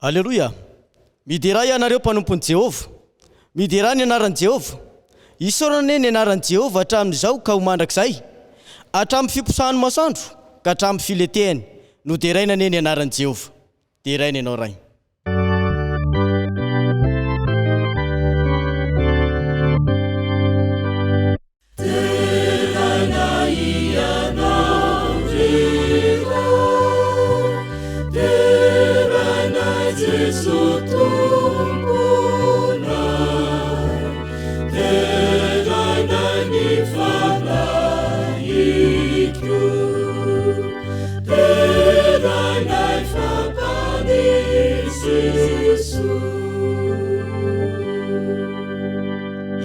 Aleloia. Midera ianareo mpanompon'i Jehova. Midera ny anaran'i Jehova. Isaorana ny anaran'i Jehova hatramin'izao ka ho mandrakizay. Hatramin'ny fiposahany masoandro ka hatramin'ny filetehany. No deraina ny anaran'i Jehova. Deraina ianao ray.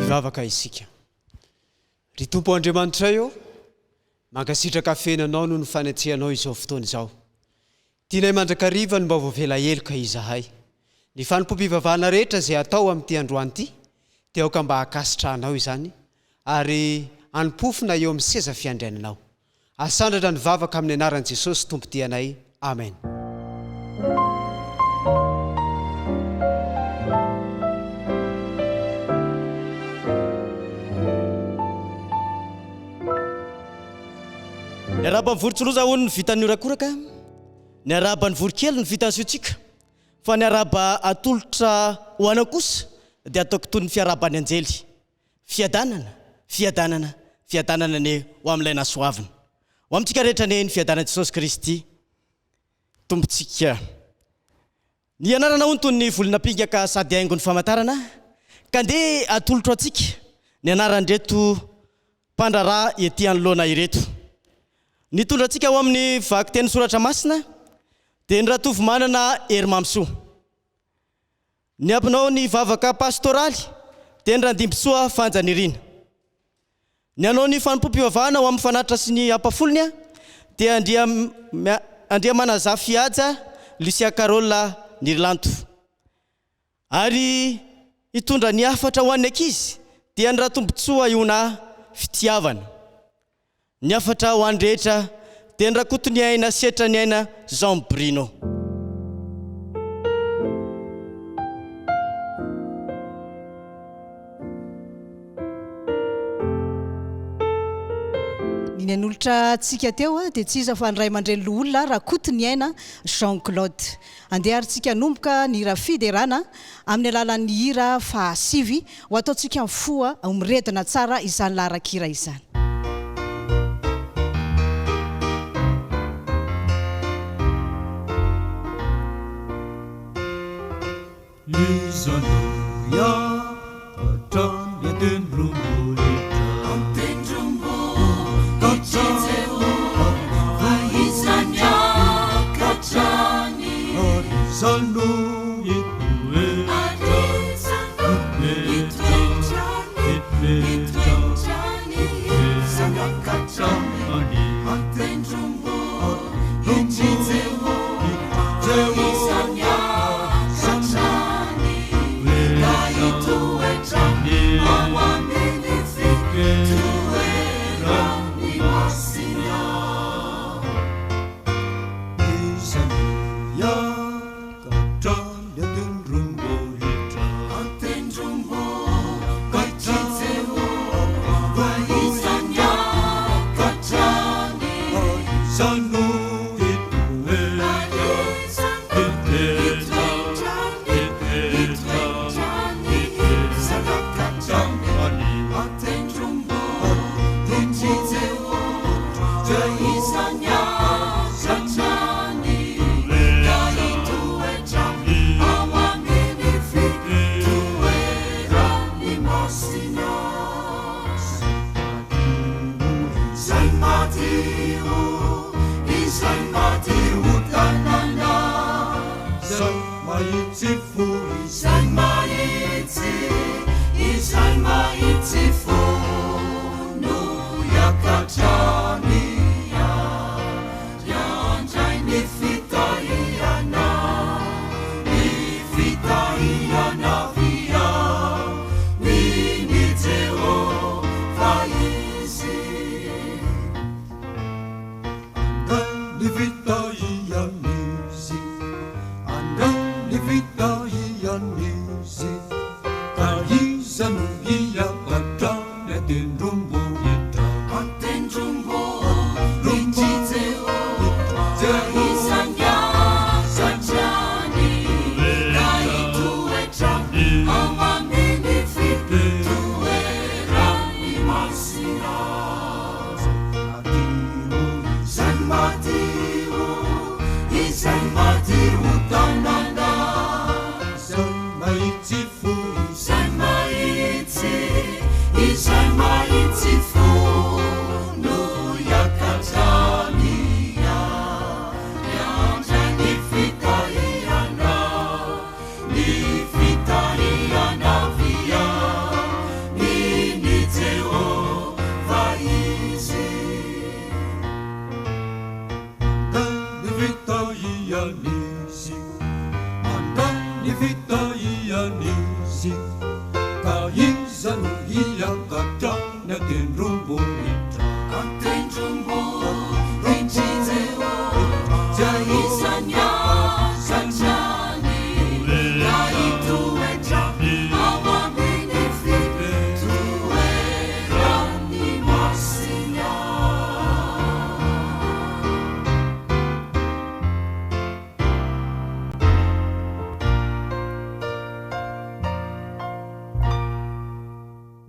Ivavaka isika. Ry Tompo Andriamanitra io, mankasitraka fenanao no ny fanetsehanao izao fotoana izao. Tianay mandrakariva ny mba voavela heloka izahay. Ny fanompoam-pivavahana rehetra izay atao amin'ity androany ity, dia aoka mba hakasitrahanao izany, ary anompofona eo amin'ny seza fiandriananao. Asandratra ny vavaka amin'ny anaran'i Jesosy Tompo tianay. Amen. Ny araban'ny vorontsiloza hono ny vitan'ny orakoraka, ny araban'ny vorokely ny vitan'ny siotsika, fa ny araba atolotra ho ana kosa dia ataoko toy ny fiarabany anjely. Fiadanana, fiadanana, fiadanana ne ho amin'ilay nasoavina. Ho amintsika rehetra ne ny fiadanana Jesosy Kristy tompontsika. Ny anarana hono toy ny volona pingaka sady haingon'ny famantarana, ka ndeha atolotra atsika ny anaran'ireto mpandrarà ety anoloana ireto. Ny tondrantsika ao amin'ny vaky teny soratra masina dia ny ratovy manana hery mamsoa. Ny ampinao ny vavaka pastoraly dia ny randimbisoa fanjanirina. Ny anao ny fanompoam-pivavahana ao amin'ny fanatitra sy ny ampafolony dia andria manazafy aja Lucia Carola Nirlanto. Ary hitondra ny afatra ho an'ny ankizy dia ny ratombotsoa iona fitiavana. Ny afatra ho an'ny rehetra dia ny rakoto ny aina setra ny aina Jean Bruno. Ny anolotra tsika teo dia tsy iza fa ny ray aman-dreny olona rakoto ny aina Jean-Claude. Andeharintsika nomboka ny hira fiderana amin'ny alalan'ny hira fahasivy ho ataontsika mifoa miredina tsara izany laharan-kira izany. Lisanuya katan yaten rumbolita anten rumbo kachateo aisanya kachani arisanu itue arisanu itue sanga kachani anten rumbo kachateo aisanya Livita ia misi, andam ny fitahianizy ka iza no hiakatra ny atendrombohitra atendrombo rinjitseo isanyasatrany ka itoetra amaminy fitoerany masina izany madio izany madio tanana izany mahitsy fo izany mahitsy fo no iakatrania miandra ny fitahiana via ny Jehova izy ny fitahianizy ny fitahianizy ka iza no hiakatra ny atendrombohitra atendrombo rinjitseo dia isany asatrany ka itoetra amaminy fitoerany masina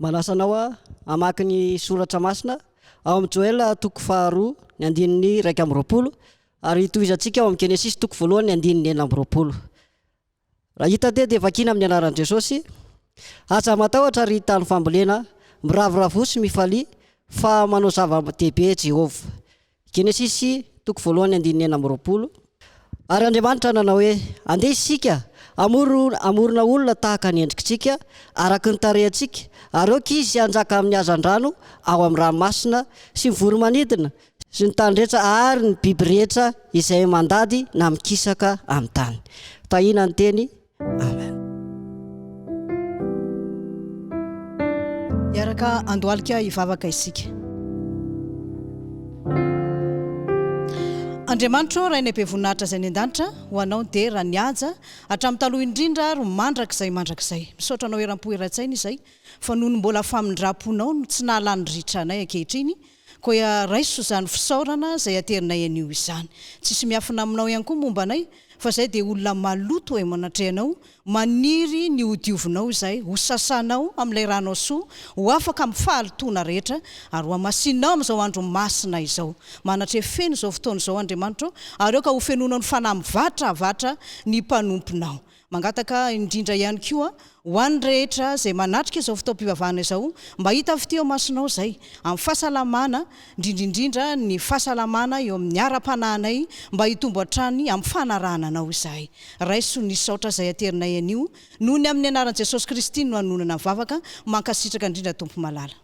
Manasanao amaky ny soratra masina ao amin'ny Joël toko 2 ny andininy 1:20 ary toizantsika ao amin'ny Genesis toko 1 ny andininy 4:20. Raha hita dia vakina amin'ny anaran'i Jesosy, aza matahotra ry tany fambolena, miravoravotsy mifalia fa manao zava-dehibe Jehova. Genesis toko 1 ny andininy 4:20. Ary Andriamanitra nanao hoe andeha isika amorona olona tahaka ny endrikintsika araky ny tarehantsika ary eo kizy anjaka amin'ny hazandrano ao amin'ny ranomasina sy ny voromanidina sy ny tandretra ary ny biby rehetra izay mandady na mikisaka amin'ny tany. Tahina ny teny. Amen. Iaraka andohalika hivavaka isika. Andriamanitra raha ny be voninahitra izay ny an-danitra ho anao dia raha nihaja hatramin'ny taloha indrindra ary mandrakizay misaotra anao eram-po eran-tsaina izay fa noho ny mbola famindram-ponao no tsy nahalany ritra anay ankehitriny koa raiso izany fisaorana izay aterinay anio izany. Tsisy miafina aminao ihany koa momba anay fa izay dia olona maloto hoe manatrehanao, maniry ny hodiovinao izay, ho sasanao amin'ilay ranao soa, ho afaka amin'ny fahalitoana rehetra ary ho amasinao amin'izao andro masina izao. Manatre feno izao fotoana izao Andriamanitra ary eo ka ho fenonao ny fanahy mivatravatra ny mpanomponao. Mangataka indrindra ihany koa ho an'ny rehetra izay manatrika izao fotoam-pivavahana izao mba hita avy teo masonao izay amin'ny fahasalamana, indrindrindra ny fahasalamana eo amin'ny ara-panahinay mba hitombo hatrany amin'ny fanarahana anao izahay. Raiso ny saotra izay aterinay anio noho ny amin'ny anaran'i Jesosy Kristy no hanonana vavaka mankasitraka indrindra tompo malala.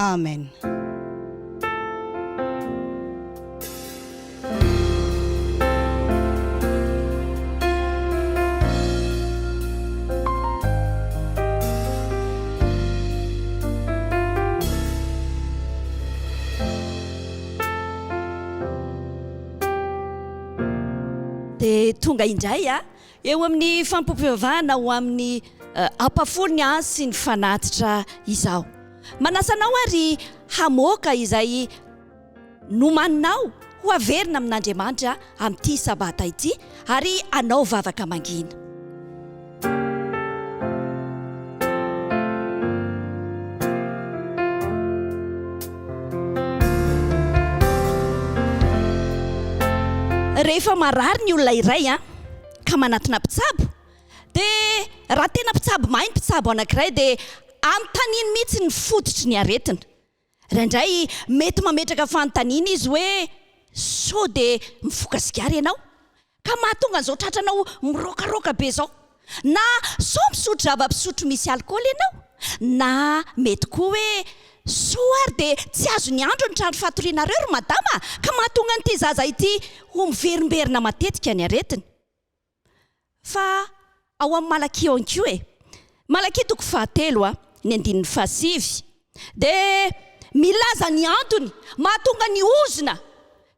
Amen. Dia tonga indray eo amin'ny fampam-pivavahana ho amin'ny ampafony sy ny fanatitra izao. Manasanao ary hamoaka izay nomaninao ho averina amin'Andriamanitra amin'ity sabata ity ary anao vavaka mangina. Rehefa marary ny olona iray ka manatina mpitsabo dia raha tena mpitsabo mahay mpitsabo anankiray dia amin'ny taniny mihitsy ny fototry ny aretina raindray mety mametraka fanontaniana izy hoe so dia mifoka sigary ianao ka mahatonga an'izao tratranao mirokaroka be zao na so misotro zava-pisotro misy alikaoly ianao na mety koa hoe so ary dia tsy azo ny andro ny trandro fatorianareo ry madama ka mahatonga n'ity zaza ity ho miverimberina matetika ny aretiny fa ao amin'ny Malaki anko Malaki 3 ny 9 dia milaza ny antony mahatonga ny ozona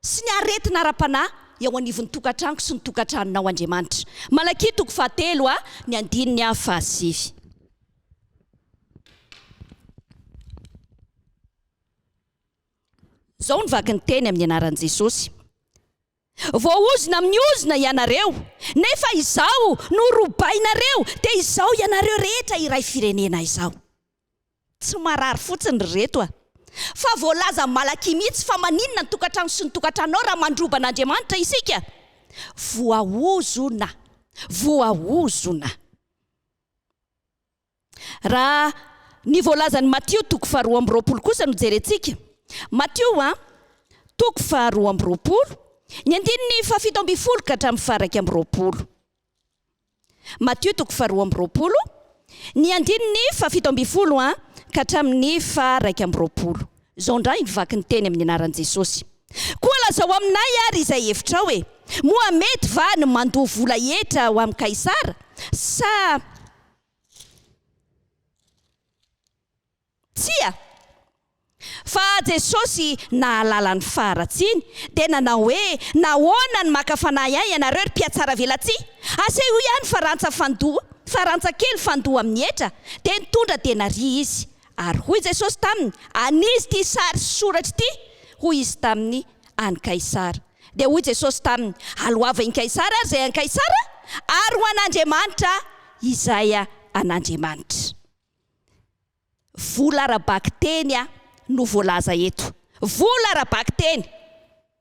sy ny aretina ara-panahy eo anivon'ny tokantranoko sy ny tokantranonao Andriamanitra. Malaki 3 ny 9. Zao nivaky ny teny amin'ny anaran'i Jesosy. Voaozona amin'ny ozona ianareo, nefa izao no robainareo, dia izao ianareo rehetra iray firenena izao. Tsy marary fotsiny reto fa voalaza Malaki mihitsy fa maninona ny tokantrano sy ny tokantranonao raha mandroban'Andriamanitra isika. Voaozona. Raha ny voalazan'ny Matio 2:20 kosa no jerentsika. Matio 2:20 ny 7:20 ka hatramin'ny 1:20. Matio 2:20 ny 7:20 ka hatramin'ny 1:20. Zao ndray nivaky ny teny amin'ny anaran'i Jesosy. Koa lazao aminay ary izay hevitra hoe moa mety va ny mandoa vola etra ho amin'ny Kaisara sa tsia? Fa Jesosy nahalala ny faharatsiny dia nanao hoe nahoana ny makafanahy ahy ianareo ry mpiatsara velatsia? Aseho ihany farantsa kely fandoa amin'ny etra dia nitondra denari izy. Ary hoy Jesosy taminy, anizy ty sary soratra ty, hoy izy taminy any Kaisara. Dia hoy Jesosy taminy, aloava in Kaisara ary izay any Kaisara, ary ho an'Andriamanitra izay an'Andriamanitra. Vola arabaky teny no voalaza eto. Vola arabaky teny.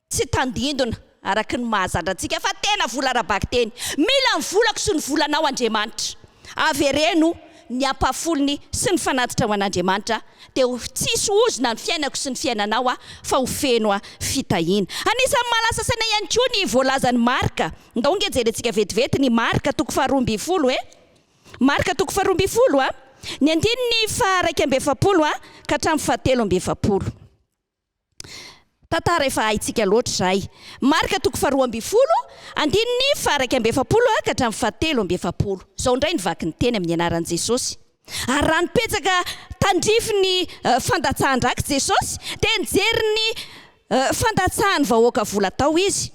Tsy tandindona araka ny mahazatra antsika fa tena vola arabaky teny. Mila ny volako sy ny volanao Andriamanitra. Avereno ny ampafolony sy ny fanatitra ho an'Andriamanitra dia tsisy ozona ny fiainako sy ny fiainanao fa ho feno fitahiana. Anisan'ny malasa saina ihany koa ny voalazan'ny Marka. Ndao nge jerentsika vetivety ny Marka 2:20 Marka 2:20 ny 1:20 ka hatramin'ny 7:20. Tantara efa haitsika loatra zay. Marka 2:20 1:20 ka hatramin'ny 7:20. Zao ndray nivaky ny teny amin'ny anaran'i Jesosy. Ary raha nipetsaka tandrify ny fandatsahan-draky Jesosy dia nijery ny fandatsahany vahoaka vola tao izy.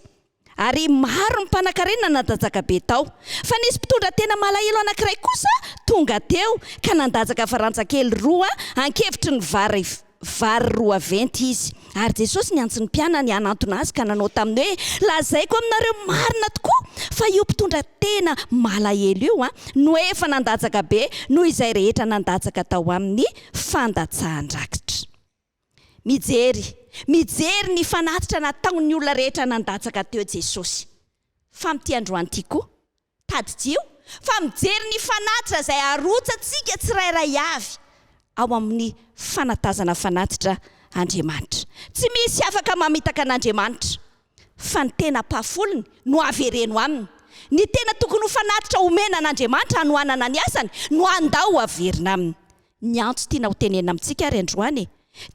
Ary maro ny mpanankarena nandatsaka be tao. Fa nisy mpitondra tena malahelo anankiray kosa tonga teo ka nandatsaka farantsakely 2 ankevitry ny vary 20 izy. Ary Jesosy niantso ny mpianany hanantona azy ka nanao taminy hoe lazaiko aminareo marina tokoa fa io mpitondra tena malahelo io no efa nandatsaka be noho izay rehetra nandatsaka tao amin'ny fandatsahan-drakitra. Mijery ny fanatitra nataon'ny olona rehetra nandatsaka teo Jesosy. Fa amin'ity androany ity koa tadidrio fa mijery ny fanatitra izay arotsantsika tsirairay avy ao amin'ny fanatazana fanatitra Andriamanitra. Tsy misy afaka mamitaka an'Andriamanitra fa ny tena pafolony no avereno aminy. Ny tena tokony ho fanatitra omena an'Andriamanitra hanohanana ny asany no andao averina aminy. Ny antso tiana ho tenena amintsika ary androany.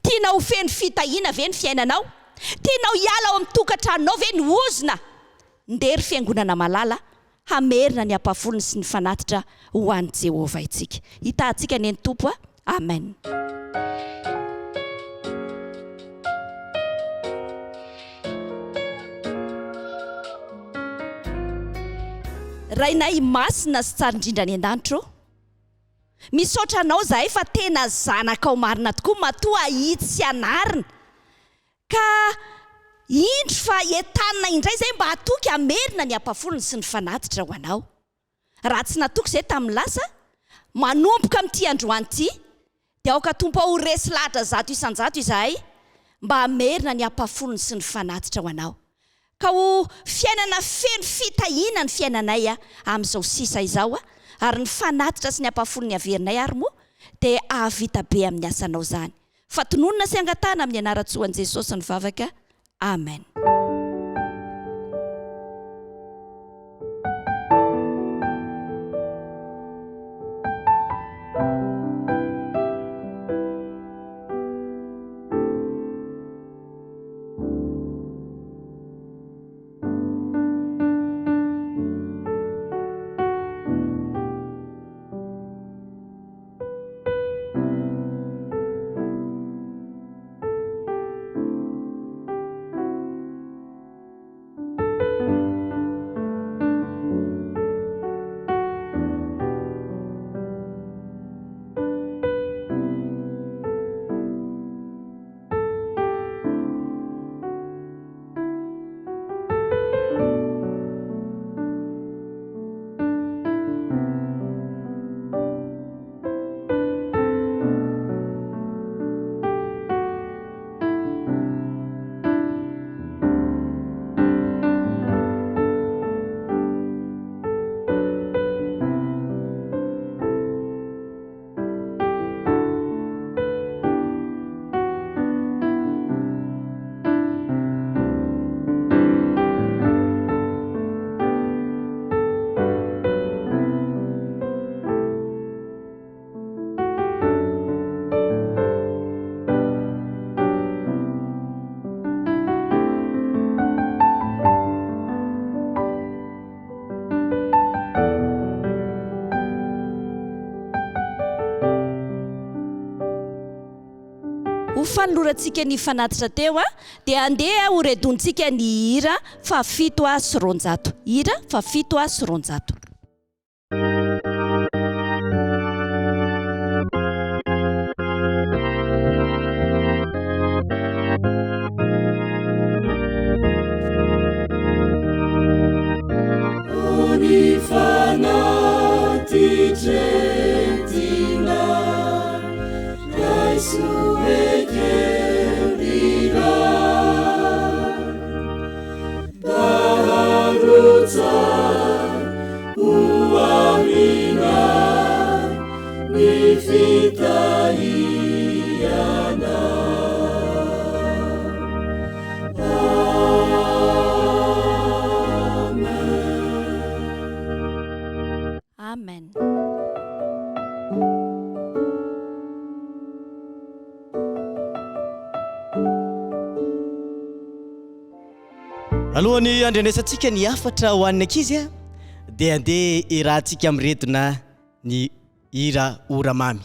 Tiana ho feno fitahiana ve ny fiainanao? Tiana ho hiala ao amin'ny tokantranonao ve ny ozona? Ndery fiangonana malala hamerina ny ampafolony sy ny fanatitra ho an'i Jehovah itsika. Hitantsika ny Tompo. Amen. Rainay masina sy tsara indrindra ny an-danitro. Misaotra anao zahay fa tena zanakao marina tokoa matoa hitsy sy anarina. Ka indro fa entanina indray zay mba hatoky hamerina ny ampafolony sy ny fanatitra ho anao. Raha tsy natoky zay tamin'ny lasa, manomboka amin'ity androany ity, dia aoka Tompo ho resy lahatra 100 isan-jato izahay mba hamerina ny ampafolony sy ny fanatitra ho anao. ka ho fiainana feno fitahina ny fiainanay amin'izao sisa izao ary ny fanatitra sy ny ampafolo ny averinay ary moa dia ahavita be amin'ny asanao zany. Fa tononona sy angatana amin'ny anaratsoan'i Jesosy ny vavaka. Amen. Ho fanolorantsika ny fanatitra teo dia andeha ho redontsika ny hira fa 7 sy 900. Hira fa 7 sy 900. Amen. Alohan'ny andrenesantsika ny afatra ho an'ny ankizy dia andeha irahantsika amiredona ny hira oramamy.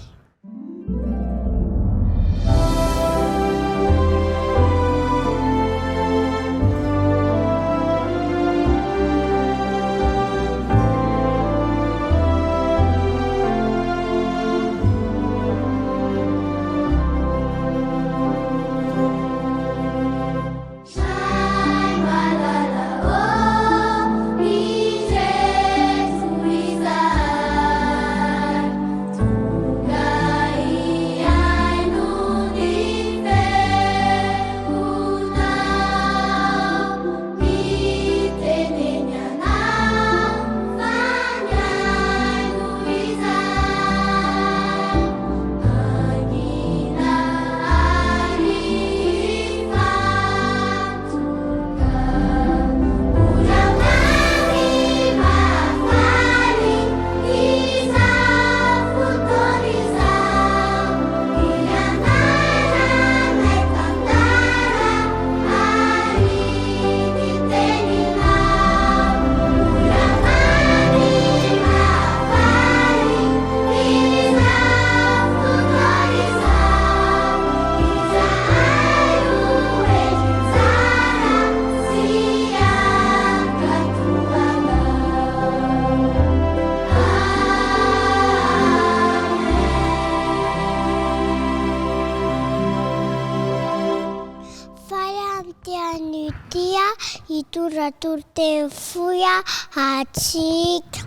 Turte fuia atsika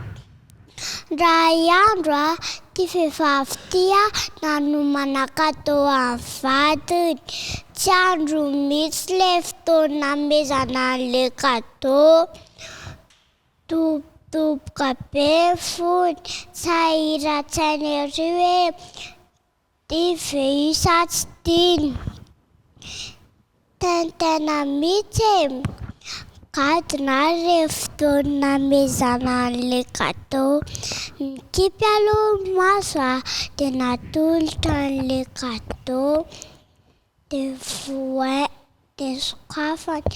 ray andro ty vehivavy tia nanomanaka tao amin'ny vadiny tsy andro mihitsy le fotoana mezana an'le cadeau. Tobotoboka be fony, sahiran-tsainy ery hoe tive io sa tsy tiany. Tena mihitsy gadona le fotoana mezana an'le cadeau. Nikipy aloha maso dia natolotra an'le cadeau. Dia voay, dia sokafany.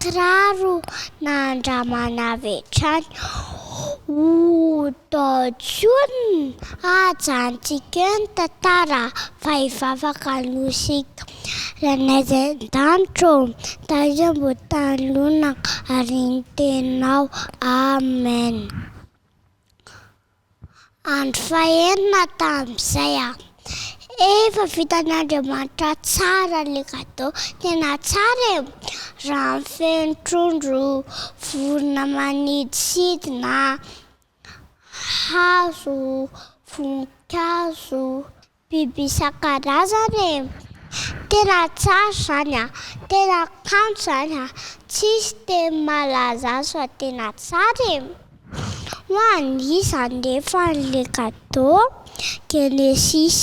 Kiraro nandramana avy hatrany. Taotsoriny ajantsika eo ny tantara fa hivavaka nosika. Ran'aizan-danitro tazo mbo tanolona ary ny tenao. Amen. Andro fahenina tamin'izay efa vitan'Andriamanitra tsara le cadeau. Tena tsara raha feno trondro, vorona maniditsidina, hazo, voninkazo, biby isan-karazany. Tena tsara zany tena kanto zany tsisy teny malaza azy fa tena tsara. Ho an'isa nefa le cadeau. Genesis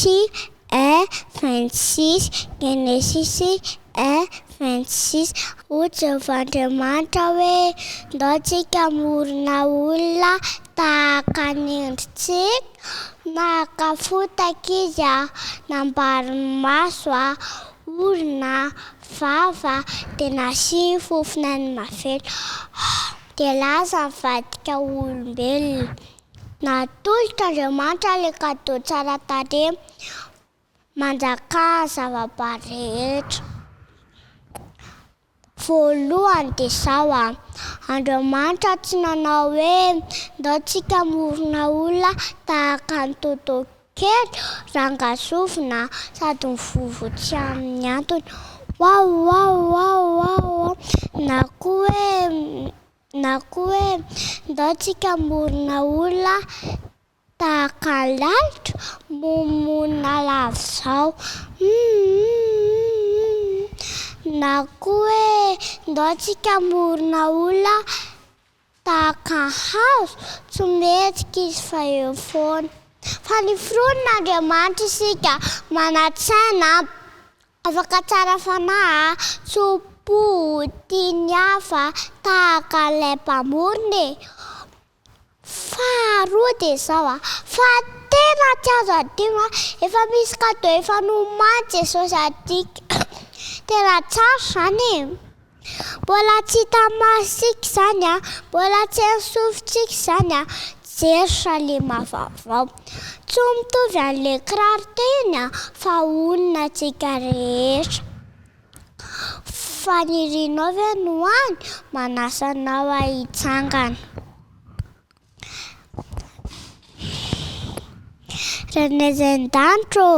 1:26. Genesis 1:26. Hoy Jehovah'Andriamanitra hoe ndao tsika morona olona tahaka ny endritsika, naka fotaka izy nambariny maso orona vava dia nasiany fofona ny mafelo. Dia lasa nivadika olombelona. Natolotra Andriamanitra le cadeau tsara tarehy manjaka zava-boary rehetra. Voalohany dia izao Andriamanitra tsy nanao hoe ndao tsika morona olona tahaka ny totonkely rangasovina sady mivovotsy amin'ny antony. Na koa hoe ndao tsika morona olona tahaka ny lalitra monina lava izao. Na koa hoe ndao tsika morona olona tahaka ny hazo tsy metsika izy fa eo foana. Fa niforonin'Andriamanitra isika manatsaina afaka tsara fanahy tsopo tiany hafa tahaka ilay mpamorona. Faharoa dia izao fa tena tsy azo adino efa misy cadeau efa nomaly Jesosy adika. Tena tsara zany mbola tsy hita masika zany mbola tsy ansofintsika zany Jerosalema vaovao. Tsy mitovy an'le kiraro teny fa onona tsika rehetra. Fanirinao ve no any manasanao hitsangana. Ran'aizan-danitro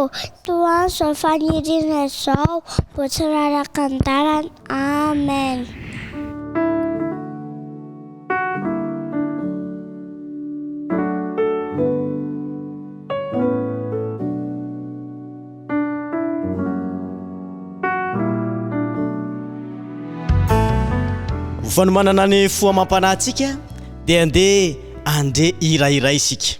toa izao fanirina izao mbo tsy raraka an-dalana. Amen. Fanomanana ny foamam-panahintsika dia andeha hirahira isika.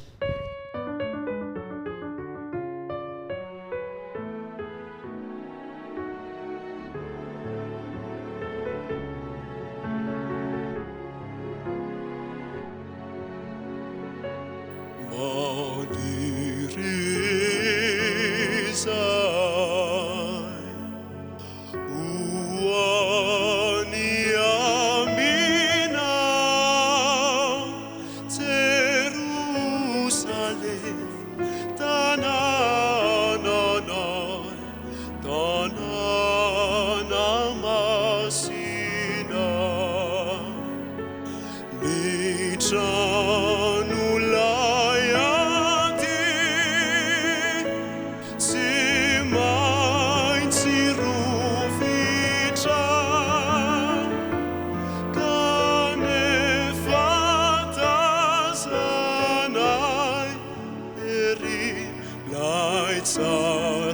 Tsara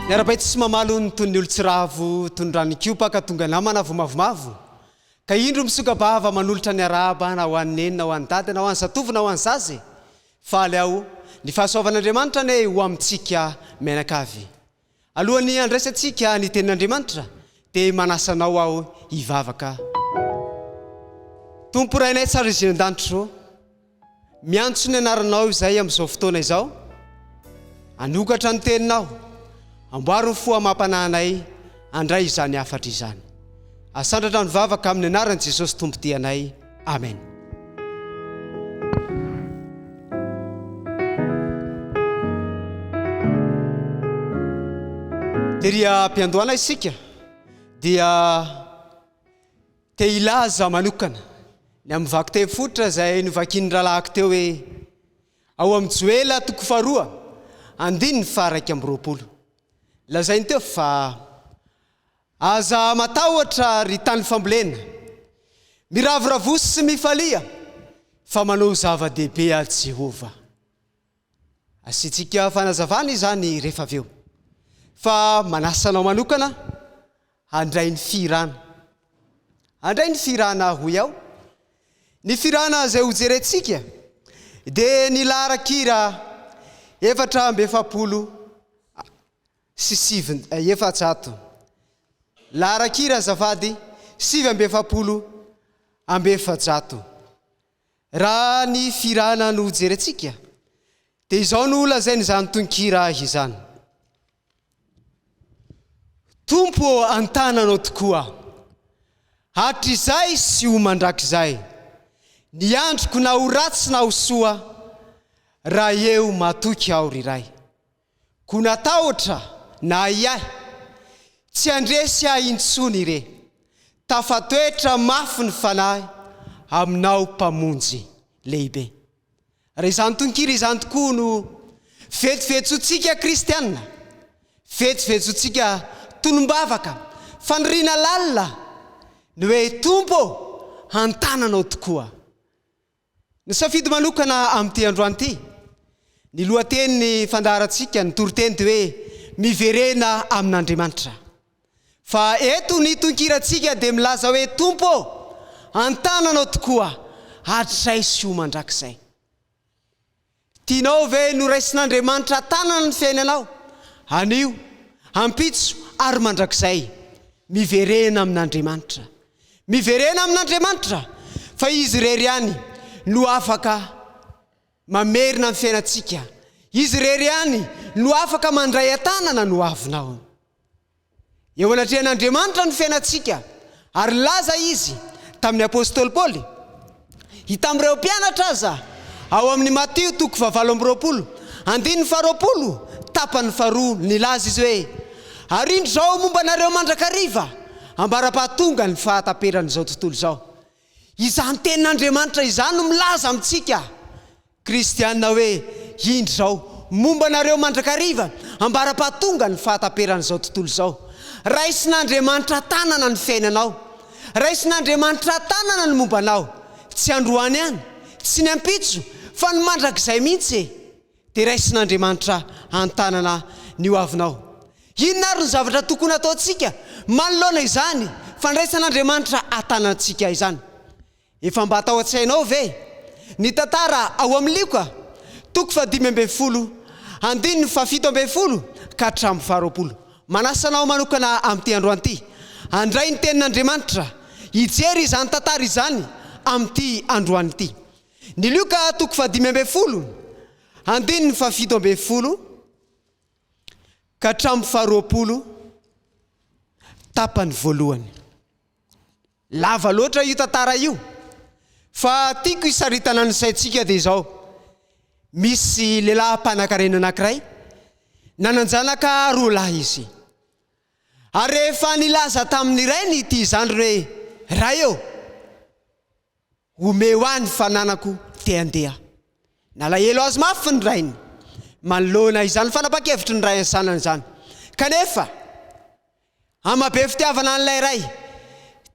Niara-baitsy sy mamalo ny tony olo tsiravo tondranikopaka tonga namana vomavomavo ka indro misokabava manolotra ny araba na ho an'ny neny na ho an'ny dady na ho an'ny zatovo na ho an'ny zazy faly aho ny fahasoavan'Andriamanitra ny ho amintsika mianakavy alohan'ny andraisantsika ny tenin'Andriamanitra dia manasanao aho hivavaka tompo rainay tsara izy an-danitro miantso ny anaranao izay amin'izao fotoana izao anokatra ny teninao amboary ny foa mampananay andray izany afatra izany asandratra ny vavaka amin'ny anaran'i Jesosy tompo tianay amen teria mpiandohana isika dia te ilaza manokana ny amin'ny vaky teny fototra izay novakian'ny rahalahy teo hoe ao amin'ny Joela 2:9 lazainy teo fa aza matahotra ry tany fambolena miravoravoso sy mifalia fa manao zava-dehibe a Jehova asitsika fanazavana izany rehefa avy eo fa manasanao manokana handray ny firana hoy aho ny firana izay hojerentsika dia ny laharan-kira 470 sy 700 laharan-kira azafady 770 raha ny firana no hojerentsika dia izao no lazainy izany tononkira izany tompo antananao tokoa hatrizay sy ho mandrakizay ny androko na ho ratsy na ho soa raha eo matoky aho riray ko natahotra na iahy tsy andresy ahy intsony ire tafatoetra mafy ny fanahy aminao mpamonjy lehibe raha izany tononkira izany tokoa no vetivetsontsika kristianina vetivetsontsika tonombavaka faniriana lalina ny hoe tompo antananao tokoa ny safidy manokana amin'ity androany ity ny lohateny ny fandaharantsika ny toriteny dia hoe miverena amin'Andriamanitra fa eto ny tononkiratsika dia milaza hoe tompo antananao tokoa hatrizay sy ho mandrakizay tianao ve noraisin'Andriamanitra tanana ny fiainanao anio ampitso ary mandrakizay miverena amin'Andriamanitra fa izy rery ihany no afaka mamerina amin'ny fiainantsika izy rery ihany no afaka mandray atanana no avinao eo anatrehan'Andriamanitra ny fiainantsika ary laza izy tamin'ny apôstôly Paoly hita amin'ireo mpianatra aza ao amin'ny Matio 20:20 tapany 2 nilaza izy hoe arindro zao momba nareo mandrakariva ambara-pahatonga ny fahataperan'izao tontolo izao izany tenin'Andriamanitra izany no milaza amintsika kristianina hoe indro zao momba nareo mandrakariva ambara-pahatonga ny fahataperan'izao tontolo izao raisin'Andriamanitra tanana ny fiainanao raisin'Andriamanitra tanana ny mombanao tsy androany ihany tsy ny ampitso fa ny mandrakizay mihitsy dia raisin'Andriamanitra antanana ny ho avinao inona ary ny zavatra tokony ataontsika manoloana izany fandraisan'Andriamanitra atanantsika izany efa mba atao an-tsainao ve ny tantara ao amin'ny Lioka 5:17 ka hatramin'ny 20 manasanao manokana amin'ity androany ity handray ny tenin'Andriamanitra hijery izany tantara izany amin'ity androany ity ny Lioka 5:17 ka hatramin'ny 20 tapany voalohany lava loatra io tantara io fa tiako hisaritana ny saintsika dia izao misy lehilahy mpanan-karena anankiray nananjanaka 2 lahy izy ary rehefa nilaza tamin'ny rainy ity izandry hoe raha eo omeo any fananako te handeha nalahelo azy mafy ny rainy manoloana izany fanapa-kevitry ny ray ansanana izany kanefa amabe fitiavana an'ilay ray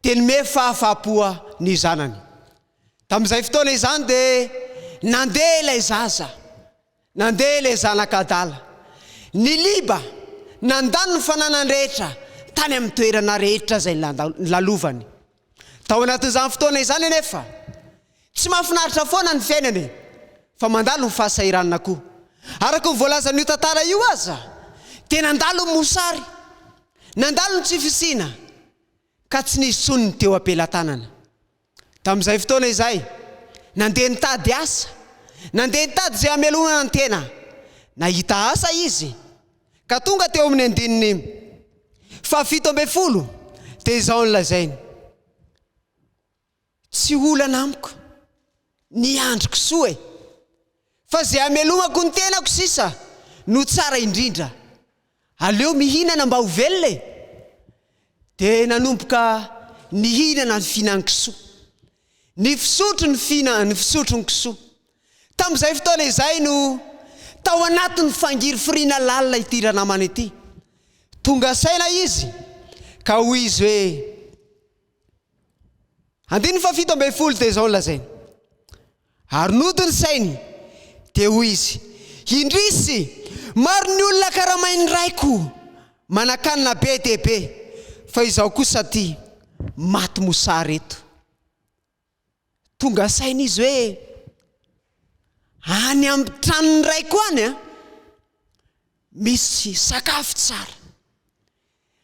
tenome fahafahapoa ny zanany tamin'izay fotoana izany dia nandeha ilay zaza nandeha ilay zanakadala ny liba nandalo ny fananany rehetra tany amin'ny toerana rehetra zay lalovany. Tao anatin'izany fotoana izany anefa tsy mahafinaritra foana ny fiainany fa mandalo ny fahasahiranana koa. Araka ny voalazan'io tantara io aza dia nandalo ny mosary, nandalo ny tsy fisina ka tsy nisy tsony ny teo ampelantanana. Tamin'izay fotoana izay nandeha nitady asa, nandeha nitady izay hamelonana ny tena, nahita asa izy ka tonga teo amin'ny andininy 17 dia izao ny lazainy: tsy olana amiko ny androko soa fa zay hamelomako ny tenako sisa no tsara indrindra. Aleo mihinana mba ho velona. Dia nanomboka nihinana ny fihinan-kisoa, ny fisotro ny fisotro ny kisoa. Tamin'izay fotoana izay no tao anatin'ny fangiry firiana lalina ity ranamana ity. Tonga saina izy ka hoy izy hoe 17 dia izao lazainy. Ary nodiny sainy dia hoy izy: indrisy maro ny olona karamainy raiko manakanina be dia be, fa izaho kosa ty maty mosary eto. Tonga saina izy hoe any amin'ny tranony raiko any misy sakafo tsara,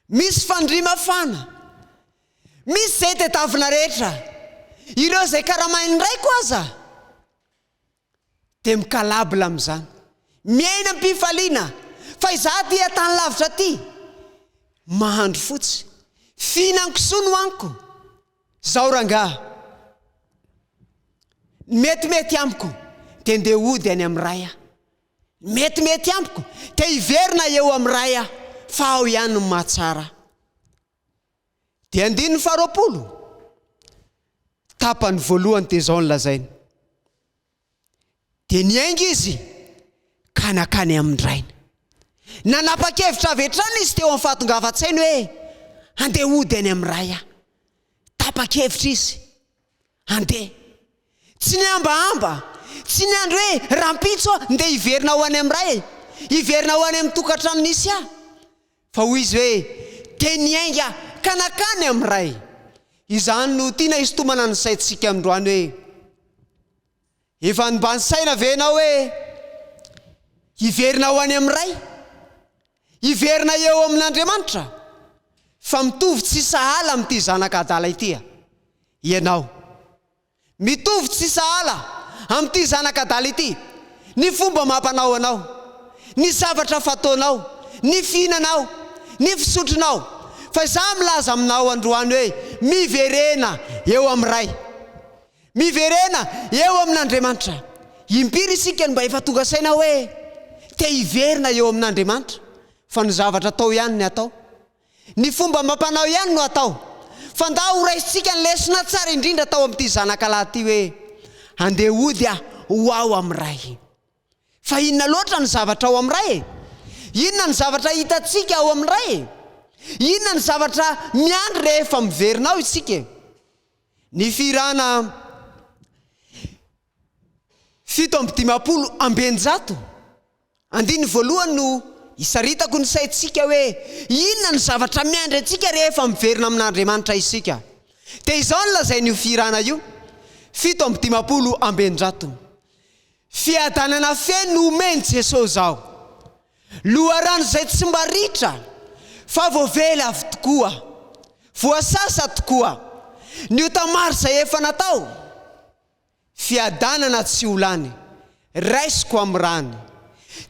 misy fandria mafana, misy zay tetavina rehetra, ireo zay karamainy raiko aza. Dia mikalabla amin'izany, miaina am-pifaliana fa izaho ty tany lavitra ty mahandro fotsy, fihinan-kisoa no aniko. Zaho rangaha metimety amiko dia ndeha hody any amin'ny ray aho, metimety amiko dia hiverina eo amin'ny ray aho, fa ao ihany no mahatsara. Dia 20 tapany voalohany dia izao ny lazainy: dia niainga izy ka nakany amin'ny rainy. Nanapa-kevitra avy hatrany izy teo amin'ny fahatongavan-tsainy hoe andeha hody any amin'ny ray aho. Tapa-kevitra izy andeha, tsy ny ambahamba, tsy ny andro hoe rampitso ndeha hiverina ho any amin'ny ray, hiverina ho any amin'ny tokantrano nisy aho, fa hoy izy hoe dia niainga ka nakany amin'ny ray. Izany no tiana hisintomana ny saintsika amin'androany hoe efa nimbany saina ve ianao hoe hiverina ho any amin'ny ray, hiverina eo amin'Andriamanitra, fa mitovy tsy sahala amin'ity zanaka adala ity ianao, mitovy tsy sahala amin'ity zanaka adala ity. Ny fomba mampanao anao, ny zavatra fataonao, ny fihinanao, ny fisotronao, fa izaho milaza aminao androany hoe miverena eo amin'ny ray, miverena eo amin'Andriamanitra. Impiry isika mba efa tonga saina hoe te hiverina eo amin'Andriamanitra, fa ny zavatra atao ihany ny atao, ny fomba mampanao ihany no atao. Fa nda ho raisitsika ny lesona tsara indrindra tao amin'ity zanaka lahy ty hoe andeha hody ho ao amin'ny ray. Fa inona loatra ny zavatra ao amin'ny ray? Inona ny zavatra hitantsika ao amin'ny ray? Inona ny zavatra miandry rehefa miverinao isika? Ny firana 750 ambenjato andiny voalohany no isaritako ny saintsika hoe inona ny zavatra miandry antsika rehefa miverina amin'Andriamanitra isika. Dia izao ny lazain'io firana io 750 ambenjato: fiadanana feno omeny Jesosy zao, loharano zay tsy mba ritra fa voavela avy tokoa, voasasa tokoa, ny otamary zay efa natao, fiadanana tsy olany, raisiko amin'ny rany,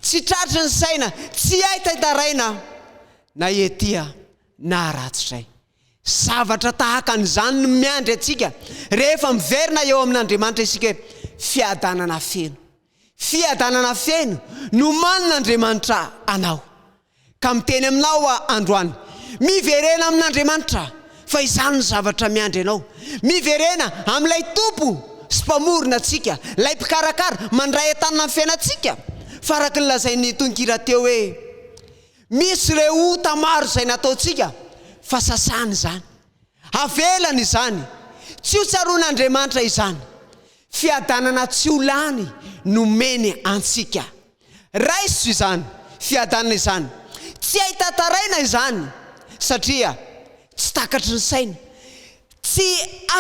tsy tratry ny saina, tsy aitaitaraina na etia na ratsizay. Zavatra tahaka an'izany no miandry atsika rehefa miverina eo amin'Andriamanitra isika, fiadanana feno. Fiadanana feno no manin'Andriamanitra anao. Ka miteny aminao androany, miverena amin'Andriamanitra, fa izany ny zavatra miandry anao. Miverena amin'ilay tompo sy mpamorona atsika, lay mpikarakara mandray an-tanana amin'ny fiainantsika. Fa araka ny lazain'ny tononkira teo hoe misy ireo ota maro izay nataontsika, fa sasany izany, avelany izany, tsy ho tsaroan'Andriamanitra izany. Fiadanana tsy ho lany no meny antsika. Raiso izany fiadanana izany, tsy ahitantaraina izany satria tsy takatry ny saina, tsy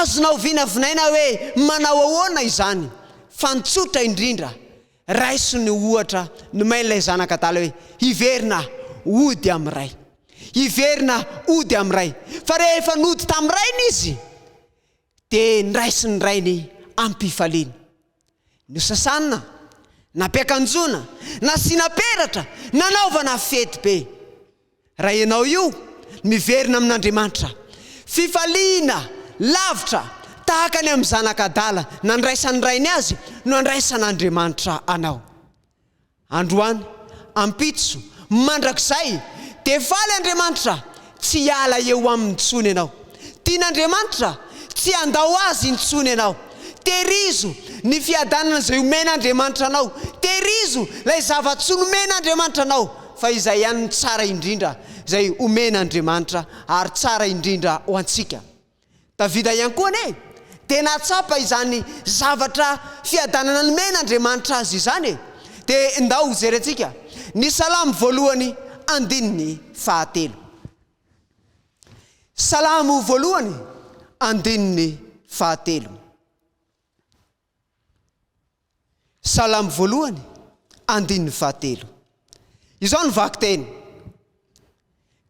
azonao vinavinaina hoe manao ahoana izany, fa nitsotra indrindra raiso ny ohatra no main'ilay zanakadala hoe hiverina ody amin'ray, hiverina ody amin'ray. Fa rehefa nody tamin'ny rainy izy dia niraisy ny rainy ampifaliana. Ny sasanina nampiakanjona, nasiana peratra, nanaovana fety be. Raha ianao io miverina amin'Andriamanitra, fifaliana lavitra tahaka ny amin'ny zanakadala nandraisan'ny rainy azy no andraisan'Andriamanitra anao. Androany ampitso mandrakizay dia faly Andriamanitra tsy hiala eo amin'ny ntsony ianao. Tian'Andriamanitra tsy handao azy intsony ianao. Terizo ny fiadanana izay omen'Andriamanitra anao, terizo ilay zava-tsy nomen'Andriamanitra anao, fa izay ihany ny tsara indrindra izay omen'Andriamanitra ary tsara indrindra ho antsika. Davida ihany koa ane dia natsapa izany zavatra fiadanana nomen'Andriamanitra azy izany. Dia ndao jerentsika ny salamo voalohany andininy fahatelo. Salamo voalohany andininy fahatelo. Salamo voalohany andininy fahatelo. Izao ny vaky teny: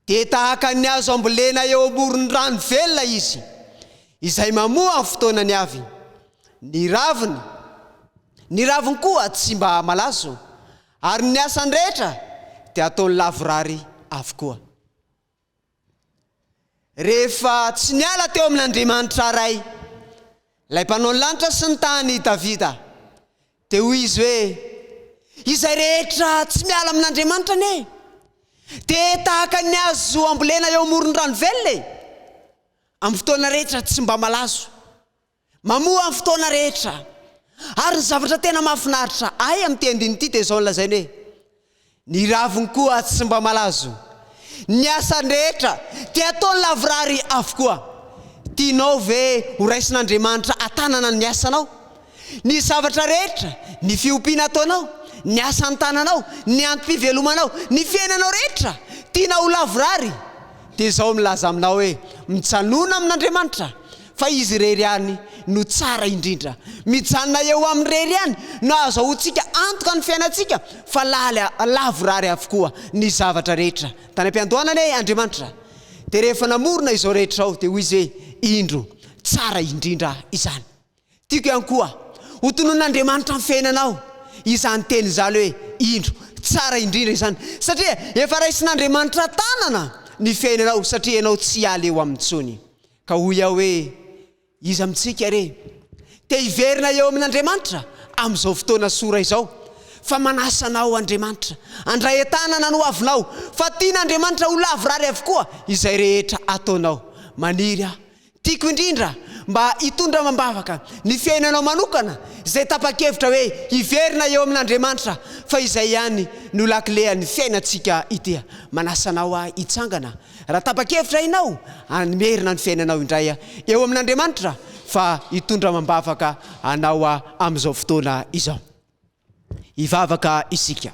dia tahaka ny azo ambolena eo amoron'ny rano velona izy, izay mamoa amin'ny fotoanany avy. Ny raviny koa tsy mba malazo, ary ny asany rehetra dia ataony lavorary avokoa. Rehefa tsy niala teo amin'Andriamanitra ray, ilay mpanao ny lanitra sy ny tany Davida, dia hoy izy hoe izay rehetra tsy miala amin'Andriamanitra ane dia tahaka ny azo ambolena eo amoron'ny rano velona, amin'ny fotoana rehetra tsy mba malazo, mamoa amin'ny fotoana rehetra. Ary ny zavatra tena mahafinaritra ay amin'ny ty andininy ity dia izao ny lazainy hoe ny raviny koa tsy mba malazo, ny asany rehetra dia ataony lavorary avokoa. Tianao ve ho raisin'Andriamanitra atanana ny asanao, ny zavatra rehetra, ny fiompiana ataonao, ny asan'ny tananao, ny antom-pivelomanao, ny fiainanao rehetra tianao ho lavorary, dia izao milaza aminao hoe mitsanona amin'Andriamanitra, fa izy rery ihany no tsara indrindra. Mijanona eo amin'ny rery ihany no azahoantsika antoka ny fiainantsika, fa lavorary avokoa ny zavatra rehetra. Tany am-piandohanany Andriamanitra. Dia rehefa namorona izao rehetra ao dia hoy izy hoe indro tsara indrindra izany. Tiako ihany koa ho tonon'Andriamanitra amin'ny fiainanao izany teny izany hoe indro tsara indrindra izany, satria efa raisin'Andriamanitra tanana ny fiainanao, satria ianao tsy hiala eo amin'ny tsony. Ka hoy aho hoe izy amintsika re te hiverina eo amin'Andriamanitra amin'izao fotoana sora izao, fa manasanao Andriamanitra, andray tanana no avinao, fa tian'Andriamanitra ho lavorary avokoa izay rehetra ataonao. Maniry aho, tiako indrindra mba hitondra mambavaka ny fiainanao manokana izay tapa-kevitra hoe hiverina eo amin'Andriamanitra, fa izay ihany no lakilehan'ny fiainantsika ity. Manasanao aho hitsangana, raha tapa-kevitra inao hamerina ny fiainanao indray eo amin'Andriamanitra, fa hitondra mambavaka anao amin'izao fotoana izao. Hivavaka isika.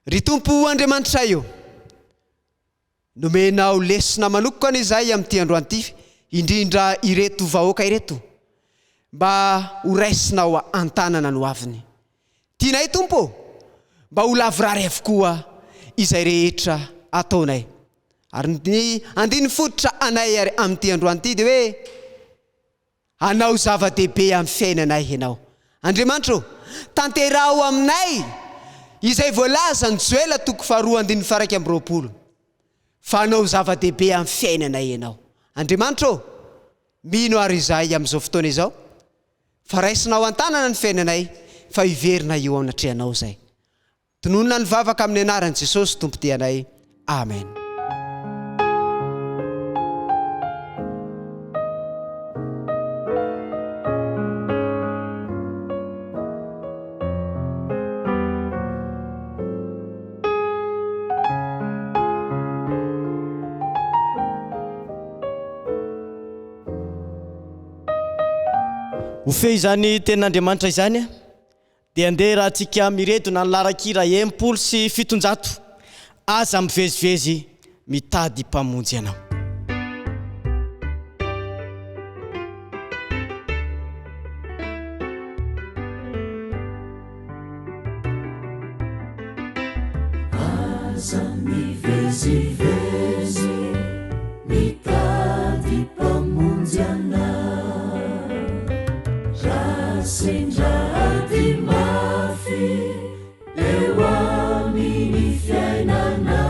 Ry Tompo Andriamanitra io, nomenao lesona manokana izay amin'ity androany ity, indrindra ireto vahoaka ireto, mba ho raisinao an-tanana no aviny. Tianay Tompo, mba ho lavorary avokoa izay rehetra ataonay. Ary ny andiny fototra anay amin'ity androany ity dia hoe hanao zava-dehibe amin'ny fiainanay ianao. Andriamanitra, tanterao aminay izay voalaza ny joela 2:20, fa hanao zava-dehibe amin'ny fiainanay ianao. Andriamanitra, mino ary izay amin'izao fotoana izao, fa raisinao an-tanana ny fiainanay, fa hiverina eo anatrehanao izay. Tononona ny vavaka amin'ny anaran'i Jesosy Tompo-tianay. Amen. Ho fe izany tenin'Andriamanitra izany dia andeha raha antsika mireto na ny larakira 100 sy 700 aza mivezivezy mitady mpamonjy anao. Aza mivezivezy mitady mpamonjy anao, raha sendrady mafy eo amin'ny fiainana,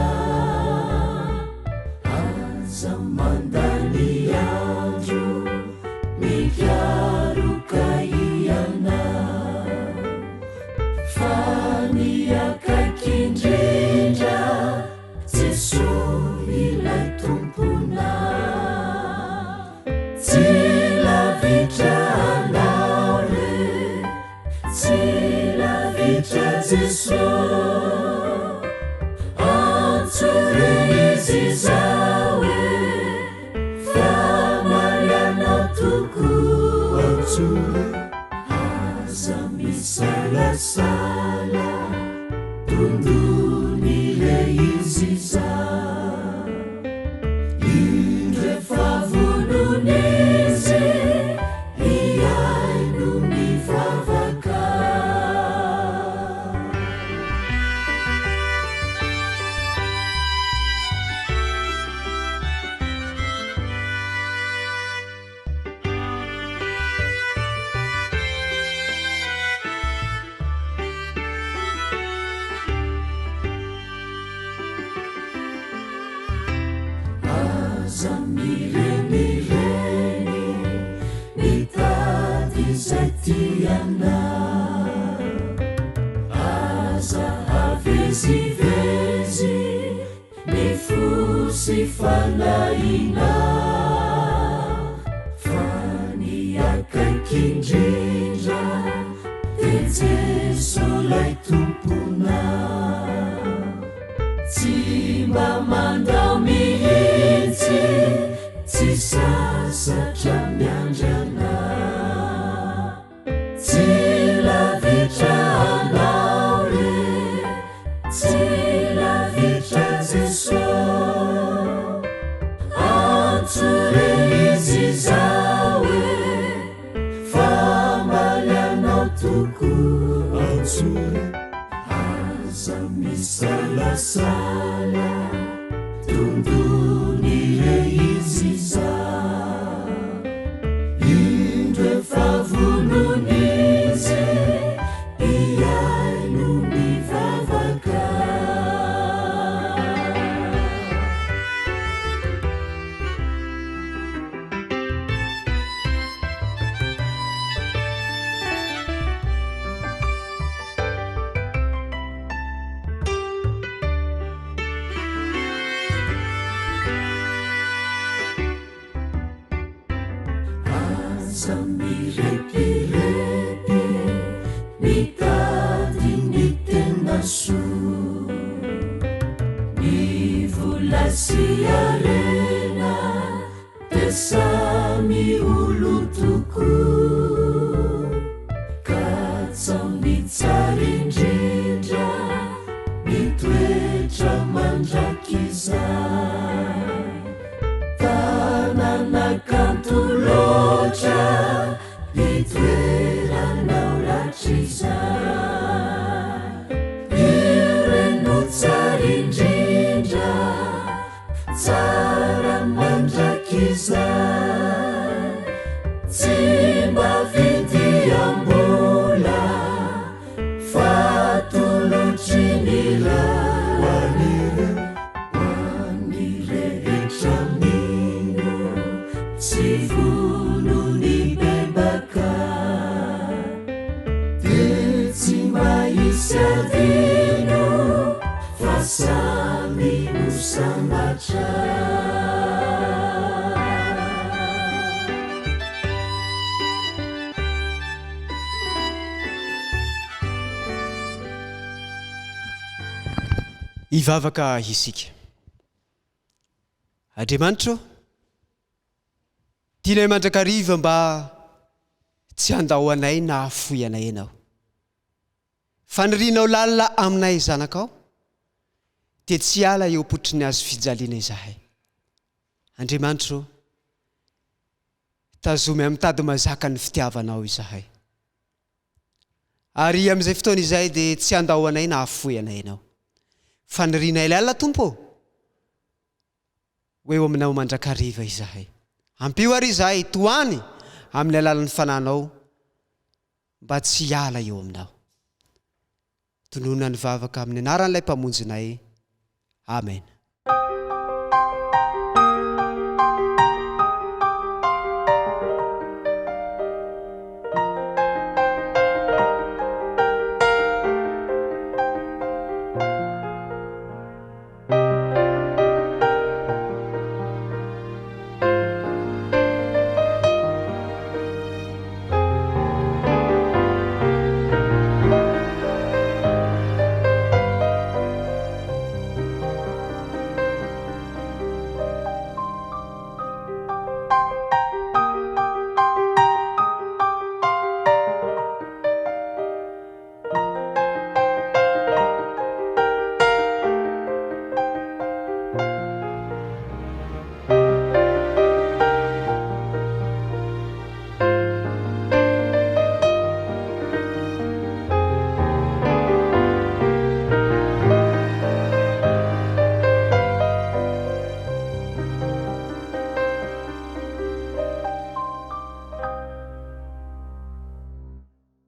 aza mandany andro mikaroka iana, fa ny akaiky indrindra Jesosy ilay tompona, tsy lavitra anao re, tsy lavitra Jesosy, antsore izy zao e, fa marianao tokoa, antsore aza misalasala tondony le izy zao, indre favononizy iaino mivavaka. Aza mirenireny mitady izay tianao, aza havezivezy mifosy fanaina, fa ny akaiky indrindra de Jesosy lay tompona, tsy mba mandao mihitsy, tsy sasatra miandrana, tsy lavitra anao re, tsy lavitra Jesosy, antsore izy zao e, fa marianao tokoa, antsore aza misalasala tondony le izy zao, indre favononizy iaino mivavaka. Aza mirepirepy mitady ny tena soa, ny vola sy arena de samy olo tokoa, ka tsao ny tsara indrindra mitoetra mandrakizay, tanana kanto loatra itoeranao ratrizay, ireno tsara indrindra tsara mandrakizay, tsy mba vidy ambola fa tolotry ny raha, hoan'ny rehetra mino tsy vonony bebaka, de tsy mahisy adino fa samy ho sambatra. Ivavaka isika. Andriamanitra, tianay mandrakariva mba tsy handao anay na afoy anay ianao. Fanirianao lalina aminay zanakao, dia tsy ala eo potry ny azo fijaliana izahay. Andriamanitro, tazomy amin'ny tady mazaka ny fitiavanao izahay. Ary amin'izay fotoana izay dia tsy andao anay na afoy anay ianao. Fa niriana ilay alina tompo, hoe eo aminao mandrakariva izahay. Ampio ary izahay toany amin'ny alalan'ny fananao mba tsy ala eo aminao. Tonoina ny vavaka amin'ny anaran'ilay mpamonjinay. Amen.